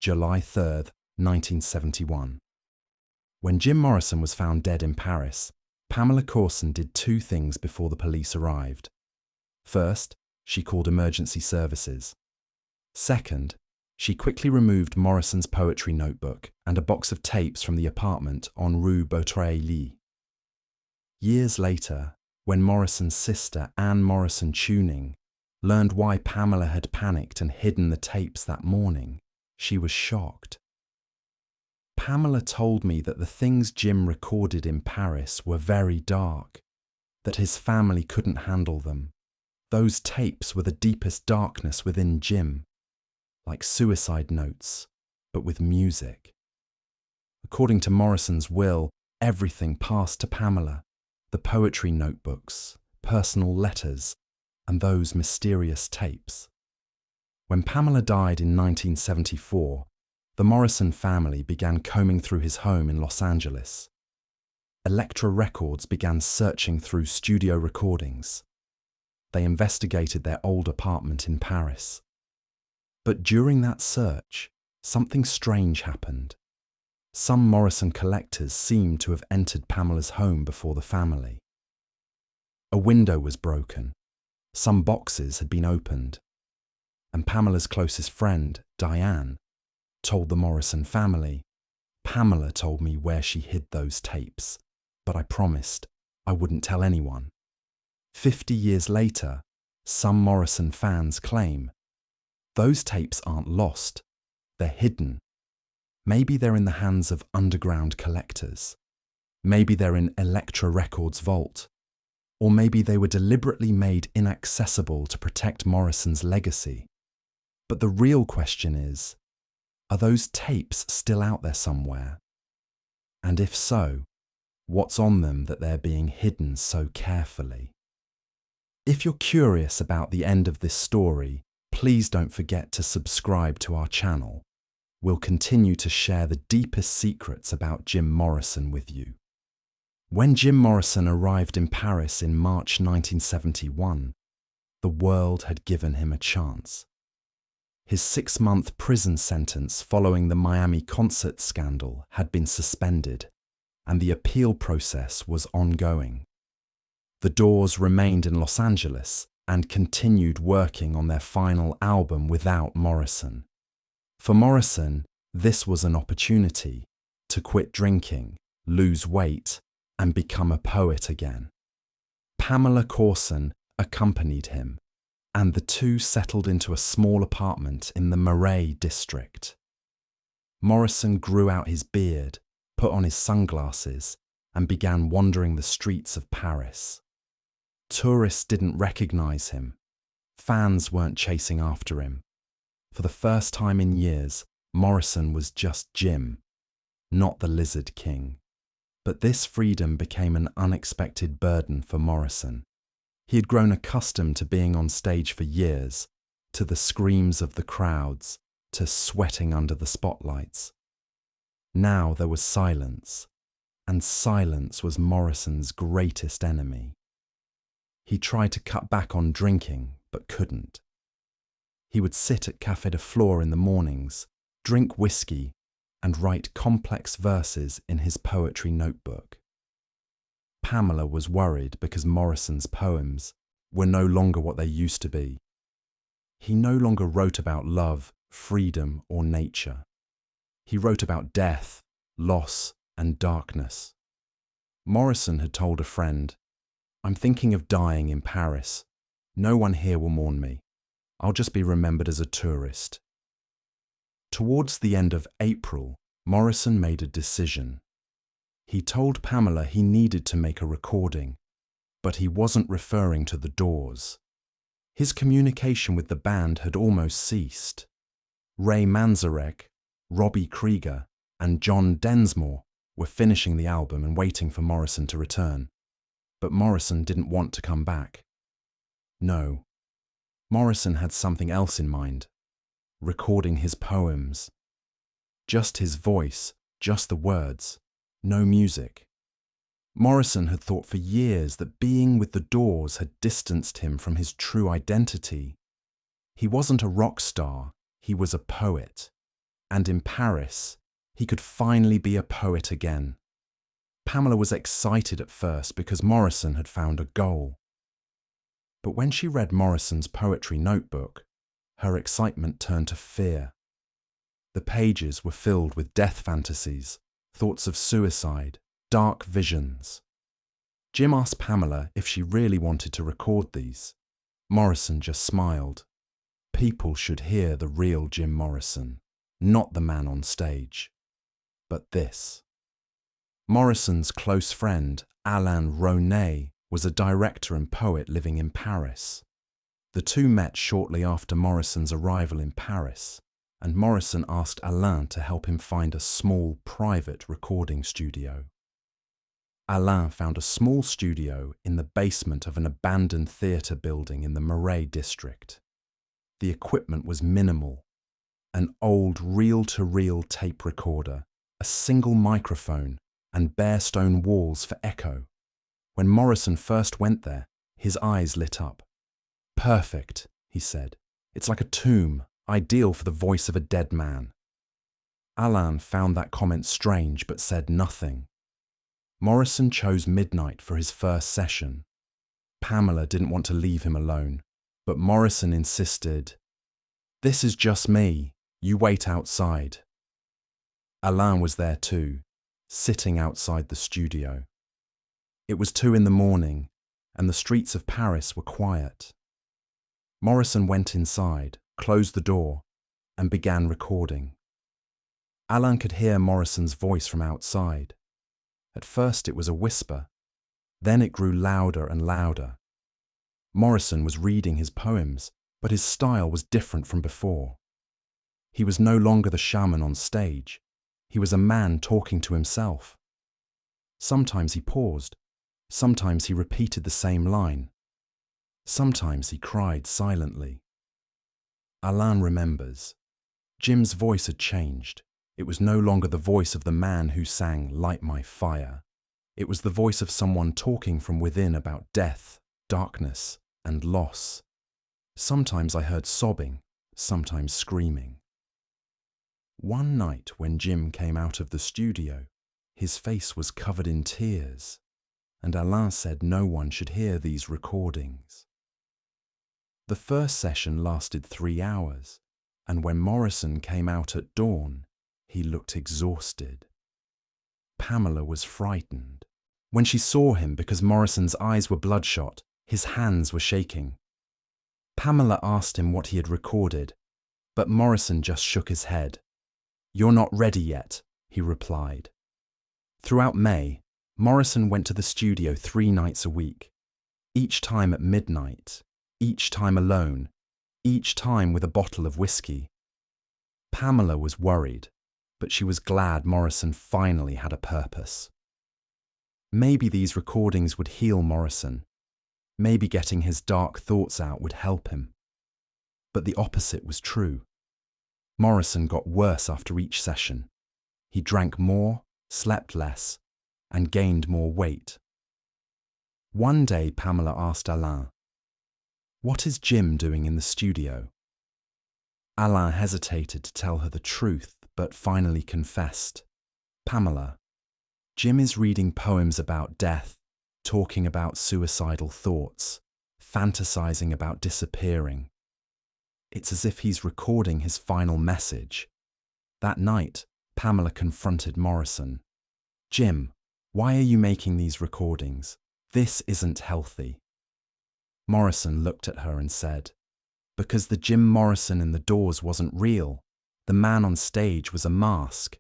July 3, 1971. When Jim Morrison was found dead in Paris, Pamela Courson did two things before the police arrived. First, she called emergency services. Second, she quickly removed Morrison's poetry notebook and a box of tapes from the apartment on Rue Beautreillis. Years later, when Morrison's sister, Anne Morrison Tuning, learned why Pamela had panicked and hidden the tapes that morning, she was shocked. Pamela told me that the things Jim recorded in Paris were very dark, that his family couldn't handle them. Those tapes were the deepest darkness within Jim, like suicide notes, but with music. According to Morrison's will, everything passed to Pamela: the poetry notebooks, personal letters, and those mysterious tapes. When Pamela died in 1974, the Morrison family began combing through his home in Los Angeles. Elektra Records began searching through studio recordings. They investigated their old apartment in Paris. But during that search, something strange happened. Some Morrison collectors seemed to have entered Pamela's home before the family. A window was broken. Some boxes had been opened. And Pamela's closest friend, Diane, told the Morrison family, "Pamela told me where she hid those tapes, but I promised I wouldn't tell anyone." 50 years later, some Morrison fans claim, "Those tapes aren't lost, they're hidden. Maybe they're in the hands of underground collectors. Maybe they're in Elektra Records' vault. Or maybe they were deliberately made inaccessible to protect Morrison's legacy." But the real question is, are those tapes still out there somewhere? And if so, what's on them that they're being hidden so carefully? If you're curious about the end of this story, please don't forget to subscribe to our channel. We'll continue to share the deepest secrets about Jim Morrison with you. When Jim Morrison arrived in Paris in March 1971, the world had given him a chance. His 6-month prison sentence following the Miami concert scandal had been suspended, and the appeal process was ongoing. The Doors remained in Los Angeles and continued working on their final album without Morrison. For Morrison, this was an opportunity to quit drinking, lose weight, and become a poet again. Pamela Courson accompanied him, and the two settled into a small apartment in the Marais district. Morrison grew out his beard, put on his sunglasses, and began wandering the streets of Paris. Tourists didn't recognize him. Fans weren't chasing after him. For the first time in years, Morrison was just Jim, not the Lizard King. But this freedom became an unexpected burden for Morrison. He had grown accustomed to being on stage for years, to the screams of the crowds, to sweating under the spotlights. Now there was silence, and silence was Morrison's greatest enemy. He tried to cut back on drinking, but couldn't. He would sit at Café de Flore in the mornings, drink whiskey, and write complex verses in his poetry notebook. Pamela was worried because Morrison's poems were no longer what they used to be. He no longer wrote about love, freedom, or nature. He wrote about death, loss, and darkness. Morrison had told a friend, "I'm thinking of dying in Paris. No one here will mourn me. I'll just be remembered as a tourist." Towards the end of April, Morrison made a decision. He told Pamela he needed to make a recording, but he wasn't referring to the Doors. His communication with the band had almost ceased. Ray Manzarek, Robbie Krieger, and John Densmore were finishing the album and waiting for Morrison to return. But Morrison didn't want to come back. No, Morrison had something else in mind: recording his poems. Just his voice, just the words, no music. Morrison had thought for years that being with the Doors had distanced him from his true identity. He wasn't a rock star, he was a poet. and in Paris, he could finally be a poet again. Pamela was excited at first because Morrison had found a goal. But when she read Morrison's poetry notebook, her excitement turned to fear. The pages were filled with death fantasies, thoughts of suicide, dark visions. Jim asked Pamela if she really wanted to record these. Morrison just smiled. People should hear the real Jim Morrison, not the man on stage. But this. Morrison's close friend, Alain Rounet, was a director and poet living in Paris. The two met shortly after Morrison's arrival in Paris, and Morrison asked Alain to help him find a small, private recording studio. Alain found a small studio in the basement of an abandoned theatre building in the Marais district. The equipment was minimal: an old reel-to-reel tape recorder, a single microphone, and bare stone walls for echo. When Morrison first went there, his eyes lit up. "Perfect," he said. "It's like a tomb, ideal for the voice of a dead man." Alain found that comment strange but said nothing. Morrison chose midnight for his first session. Pamela didn't want to leave him alone, but Morrison insisted, "This is just me, you wait outside." Alain was there too, sitting outside the studio. It was 2 a.m, and the streets of Paris were quiet. Morrison went inside, closed the door, and began recording. Alain could hear Morrison's voice from outside. At first it was a whisper, then it grew louder and louder. Morrison was reading his poems, but his style was different from before. He was no longer the shaman on stage. He was a man talking to himself. Sometimes he paused. Sometimes he repeated the same line. Sometimes he cried silently. Alain remembers. Jim's voice had changed. It was no longer the voice of the man who sang "Light My Fire." It was the voice of someone talking from within about death, darkness, and loss. Sometimes I heard sobbing, sometimes screaming. One night when Jim came out of the studio, his face was covered in tears, and Alain said no one should hear these recordings. The first session lasted 3 hours, and when Morrison came out at dawn, he looked exhausted. Pamela was frightened. When she saw him, because Morrison's eyes were bloodshot, his hands were shaking. Pamela asked him what he had recorded, but Morrison just shook his head. "You're not ready yet," he replied. Throughout May, Morrison went to the studio 3 nights a week, each time at midnight, each time alone, each time with a bottle of whiskey. Pamela was worried, but she was glad Morrison finally had a purpose. Maybe these recordings would heal Morrison. Maybe getting his dark thoughts out would help him. But the opposite was true. Morrison got worse after each session. He drank more, slept less, and gained more weight. One day Pamela asked Alain, "What is Jim doing in the studio?" Alain hesitated to tell her the truth, but finally confessed. "Pamela, Jim is reading poems about death, talking about suicidal thoughts, fantasizing about disappearing. It's as if he's recording his final message." That night, Pamela confronted Morrison. "Jim, why are you making these recordings? This isn't healthy." Morrison looked at her and said, "Because the Jim Morrison in the doors wasn't real. The man on stage was a mask.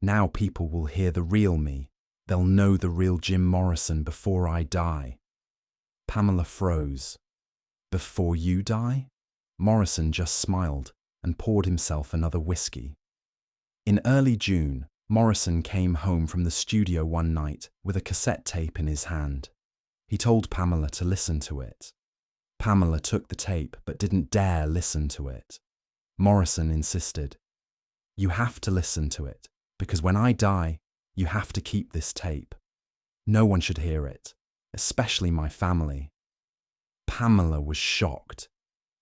Now people will hear the real me. They'll know the real Jim Morrison before I die." Pamela froze. "Before you die?" Morrison just smiled and poured himself another whiskey. In early June, Morrison came home from the studio one night with a cassette tape in his hand. He told Pamela to listen to it. Pamela took the tape but didn't dare listen to it. Morrison insisted, "You have to listen to it, because when I die, you have to keep this tape. No one should hear it, especially my family." Pamela was shocked.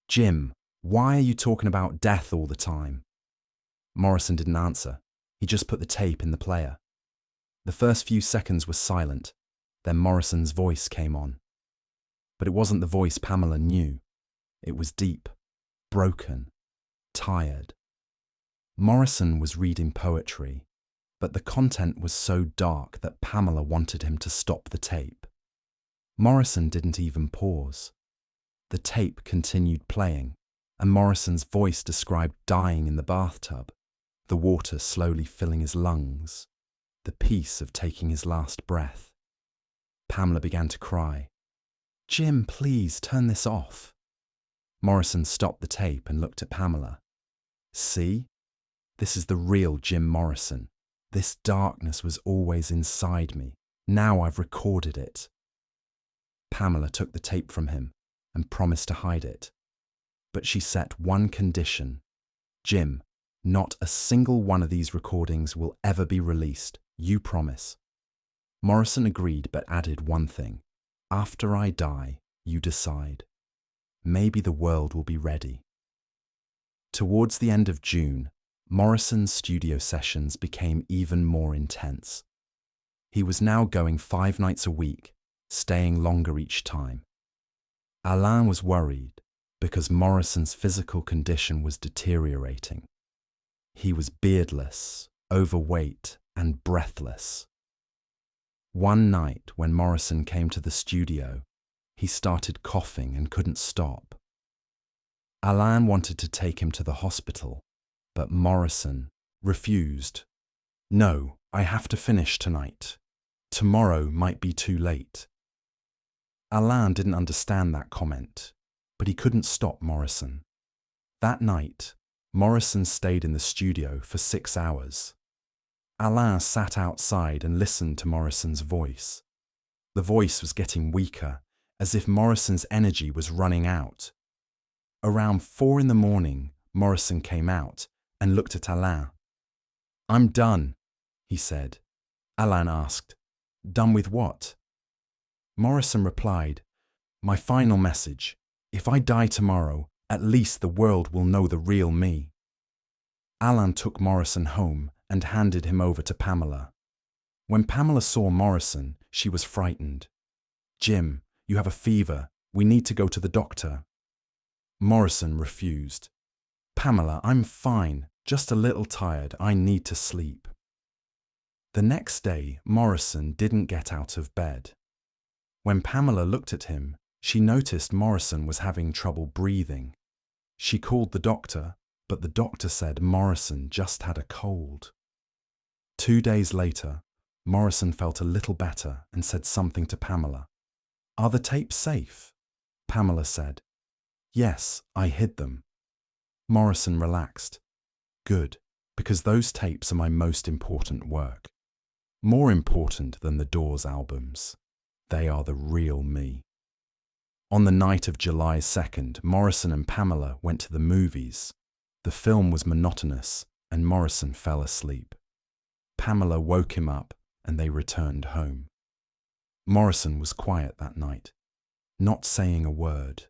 "Jim, why are you talking about death all the time?" Morrison didn't answer. He just put the tape in the player. The first few seconds were silent. Then Morrison's voice came on. But it wasn't the voice Pamela knew. It was deep, broken, tired. Morrison was reading poetry, but the content was so dark that Pamela wanted him to stop the tape. Morrison didn't even pause. The tape continued playing, and Morrison's voice described dying in the bathtub, the water slowly filling his lungs, the peace of taking his last breath. Pamela began to cry. "Jim, please turn this off." Morrison stopped the tape and looked at Pamela. "See? This is the real Jim Morrison. This darkness was always inside me. Now I've recorded it." Pamela took the tape from him and promised to hide it. But she set one condition. "Jim, not a single one of these recordings will ever be released. You promise." Morrison agreed but added one thing. "After I die, you decide. Maybe the world will be ready." Towards the end of June, Morrison's studio sessions became even more intense. He was now going 5 nights a week, staying longer each time. Alain was worried because Morrison's physical condition was deteriorating. He was beardless, overweight, and breathless. One night when Morrison came to the studio, he started coughing and couldn't stop. Alain wanted to take him to the hospital, but Morrison refused. "No, I have to finish tonight. Tomorrow might be too late." Alain didn't understand that comment, but he couldn't stop Morrison. That night, Morrison stayed in the studio for 6 hours. Alain sat outside and listened to Morrison's voice. The voice was getting weaker, as if Morrison's energy was running out. Around 4 in the morning, Morrison came out and looked at Alain. "I'm done," he said. Alain asked, "Done with what?" Morrison replied, "My final message. If I die tomorrow, at least the world will know the real me." Alain took Morrison home and handed him over to Pamela. When Pamela saw Morrison, she was frightened. "Jim, you have a fever. We need to go to the doctor." Morrison refused. "Pamela, I'm fine, just a little tired. I need to sleep." The next day, Morrison didn't get out of bed. When Pamela looked at him, she noticed Morrison was having trouble breathing. She called the doctor, but the doctor said Morrison just had a cold. 2 days later, Morrison felt a little better and said something to Pamela. "Are the tapes safe?" Pamela said, "Yes, I hid them." Morrison relaxed. "Good, because those tapes are my most important work. More important than the Doors albums. They are the real me." On the night of July 2nd, Morrison and Pamela went to the movies. The film was monotonous, and Morrison fell asleep. Pamela woke him up, and they returned home. Morrison was quiet that night, not saying a word.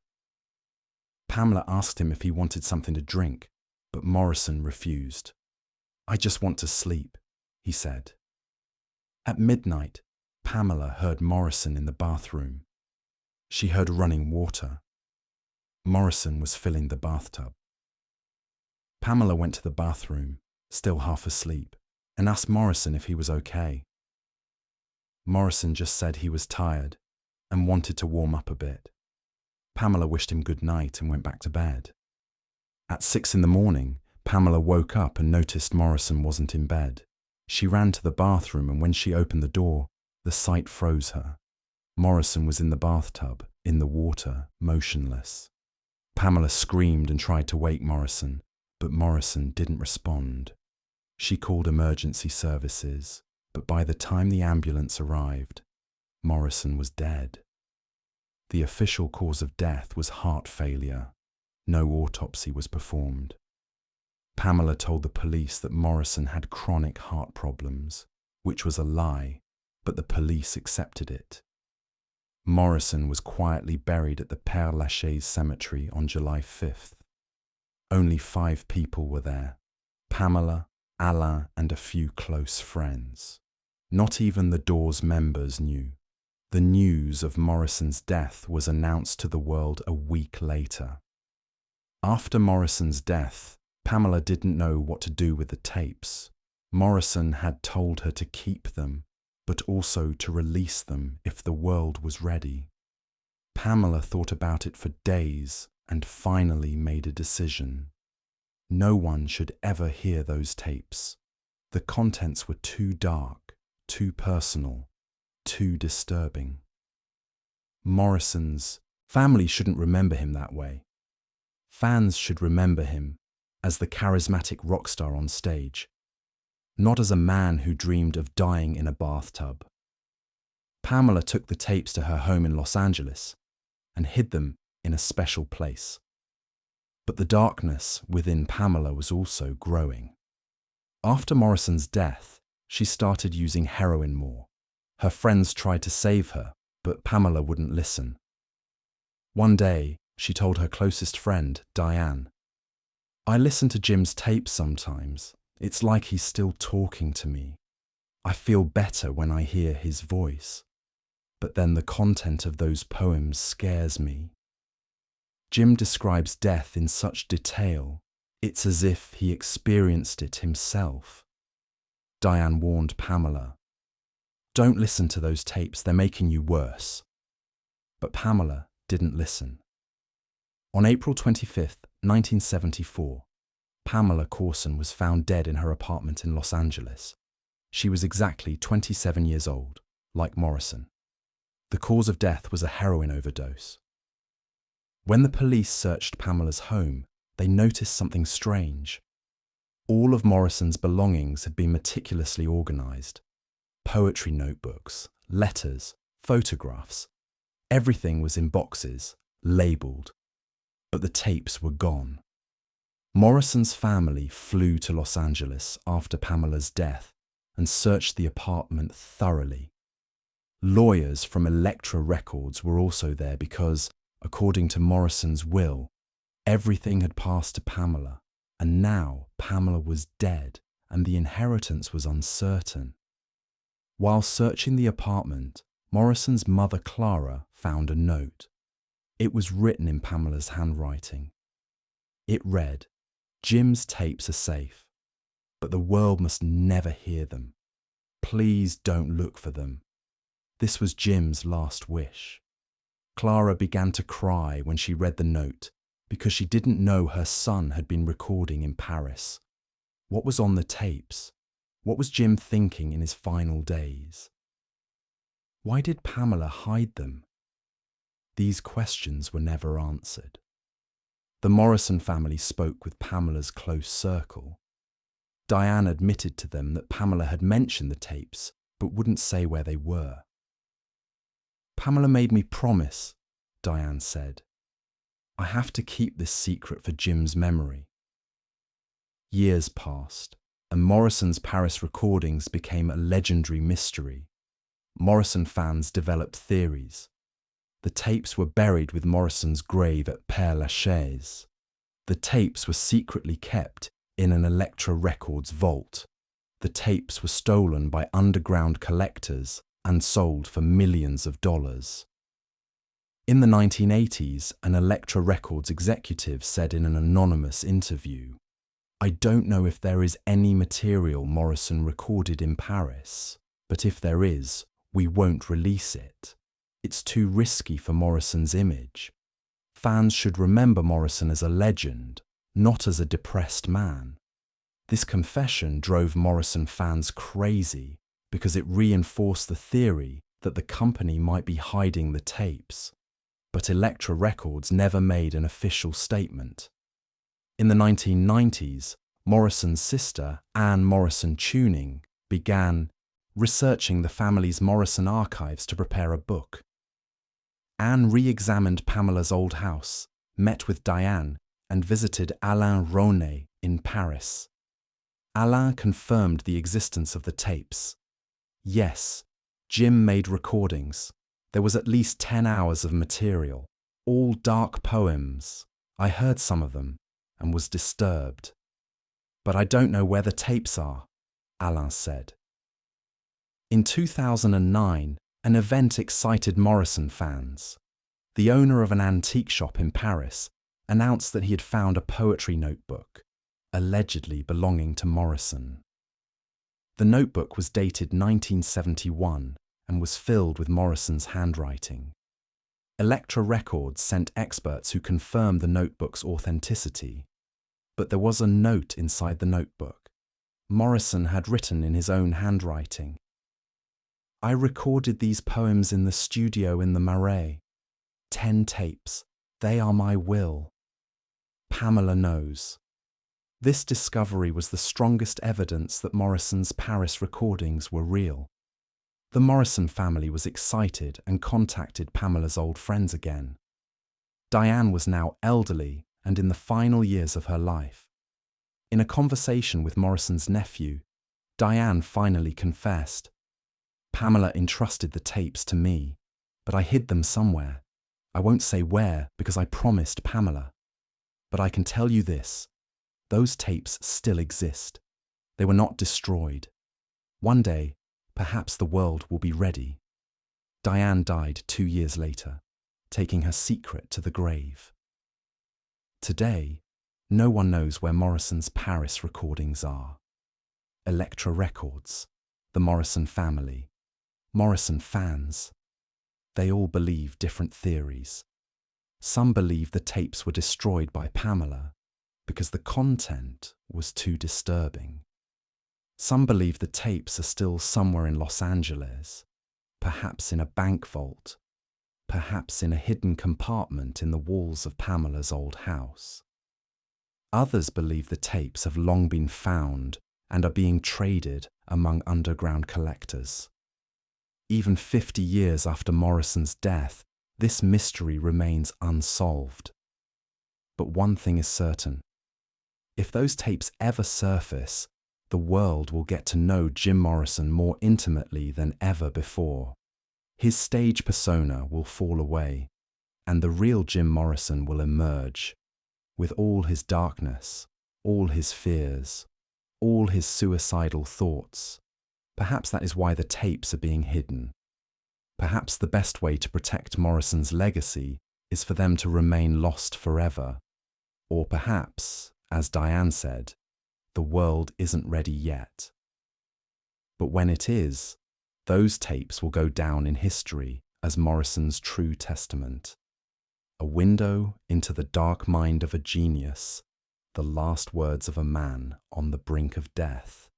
Pamela asked him if he wanted something to drink, but Morrison refused. "I just want to sleep," he said. At midnight, Pamela heard Morrison in the bathroom. She heard running water. Morrison was filling the bathtub. Pamela went to the bathroom, still half asleep, and asked Morrison if he was okay. Morrison just said he was tired and wanted to warm up a bit. Pamela wished him good night and went back to bed. At 6 in the morning, Pamela woke up and noticed Morrison wasn't in bed. She ran to the bathroom, and when she opened the door, the sight froze her. Morrison was in the bathtub, in the water, motionless. Pamela screamed and tried to wake Morrison, but Morrison didn't respond. She called emergency services, but by the time the ambulance arrived, Morrison was dead. The official cause of death was heart failure. No autopsy was performed. Pamela told the police that Morrison had chronic heart problems, which was a lie, but the police accepted it. Morrison was quietly buried at the Père Lachaise cemetery on July 5th. Only 5 people were there: Pamela, Alain, and a few close friends. Not even the Doors members knew. The news of Morrison's death was announced to the world a week later. After Morrison's death, Pamela didn't know what to do with the tapes. Morrison had told her to keep them, but also to release them if the world was ready. Pamela thought about it for days and finally made a decision. No one should ever hear those tapes. The contents were too dark, too personal, too disturbing. Morrison's family shouldn't remember him that way. Fans should remember him as the charismatic rock star on stage, not as a man who dreamed of dying in a bathtub. Pamela took the tapes to her home in Los Angeles and hid them in a special place. But the darkness within Pamela was also growing. After Morrison's death, she started using heroin more. Her friends tried to save her, but Pamela wouldn't listen. One day, she told her closest friend, Diane, "I listen to Jim's tapes sometimes. It's like he's still talking to me. I feel better when I hear his voice. But then the content of those poems scares me." Jim describes death in such detail, it's as if he experienced it himself. Diane warned Pamela, "Don't listen to those tapes, they're making you worse." But Pamela didn't listen. On April 25th, 1974, Pamela Courson was found dead in her apartment in Los Angeles. She was exactly 27 years old, like Morrison. The cause of death was a heroin overdose. When the police searched Pamela's home, they noticed something strange. All of Morrison's belongings had been meticulously organized. Poetry notebooks, letters, photographs. Everything was in boxes, labeled. But the tapes were gone. Morrison's family flew to Los Angeles after Pamela's death and searched the apartment thoroughly. Lawyers from Elektra Records were also there because, according to Morrison's will, everything had passed to Pamela, and now Pamela was dead and the inheritance was uncertain. While searching the apartment, Morrison's mother Clara found a note. It was written in Pamela's handwriting. It read, "Jim's tapes are safe, but the world must never hear them. Please don't look for them." This was Jim's last wish. Clara began to cry when she read the note because she didn't know her son had been recording in Paris. What was on the tapes? What was Jim thinking in his final days? Why did Pamela hide them? These questions were never answered. The Morrison family spoke with Pamela's close circle. Diane admitted to them that Pamela had mentioned the tapes, but wouldn't say where they were. "Pamela made me promise," Diane said. "I have to keep this secret for Jim's memory." Years passed, and Morrison's Paris recordings became a legendary mystery. Morrison fans developed theories. The tapes were buried with Morrison's grave at Père-Lachaise. The tapes were secretly kept in an Elektra Records vault. The tapes were stolen by underground collectors and sold for millions of dollars. In the 1980s, an Elektra Records executive said in an anonymous interview, "I don't know if there is any material Morrison recorded in Paris, but if there is, we won't release it. It's too risky for Morrison's image. Fans should remember Morrison as a legend, not as a depressed man." This confession drove Morrison fans crazy because it reinforced the theory that the company might be hiding the tapes. But Elektra Records never made an official statement. In the 1990s, Morrison's sister, Anne Morrison Tuning, began researching the family's Morrison archives to prepare a book. Anne re-examined Pamela's old house, met with Diane, and visited Alain Rounet in Paris. Alain confirmed the existence of the tapes. Yes, Jim made recordings. There was at least 10 hours of material, all dark poems. I heard some of them and was disturbed. But I don't know where the tapes are, Alain said. In 2009, an event excited Morrison fans. The owner of an antique shop in Paris announced that he had found a poetry notebook, allegedly belonging to Morrison. The notebook was dated 1971 and was filled with Morrison's handwriting. Elektra Records sent experts who confirmed the notebook's authenticity. But there was a note inside the notebook. Morrison had written in his own handwriting, "I recorded these poems in the studio in the Marais. 10 tapes. They are my will. Pamela knows." This discovery was the strongest evidence that Morrison's Paris recordings were real. The Morrison family was excited and contacted Pamela's old friends again. Diane was now elderly and in the final years of her life. In a conversation with Morrison's nephew, Diane finally confessed, "Pamela entrusted the tapes to me, but I hid them somewhere. I won't say where because I promised Pamela. But I can tell you this, those tapes still exist. They were not destroyed. One day, perhaps the world will be ready." Diane died 2 years later, taking her secret to the grave. Today, no one knows where Morrison's Paris recordings are. Elektra Records, the Morrison family, Morrison fans. They all believe different theories. Some believe the tapes were destroyed by Pamela because the content was too disturbing. Some believe the tapes are still somewhere in Los Angeles, perhaps in a bank vault, perhaps in a hidden compartment in the walls of Pamela's old house. Others believe the tapes have long been found and are being traded among underground collectors. Even 50 years after Morrison's death, this mystery remains unsolved. But one thing is certain. If those tapes ever surface, the world will get to know Jim Morrison more intimately than ever before. His stage persona will fall away, and the real Jim Morrison will emerge, with all his darkness, all his fears, all his suicidal thoughts. Perhaps that is why the tapes are being hidden. Perhaps the best way to protect Morrison's legacy is for them to remain lost forever. Or perhaps, as Diane said, the world isn't ready yet. But when it is, those tapes will go down in history as Morrison's true testament. A window into the dark mind of a genius, the last words of a man on the brink of death.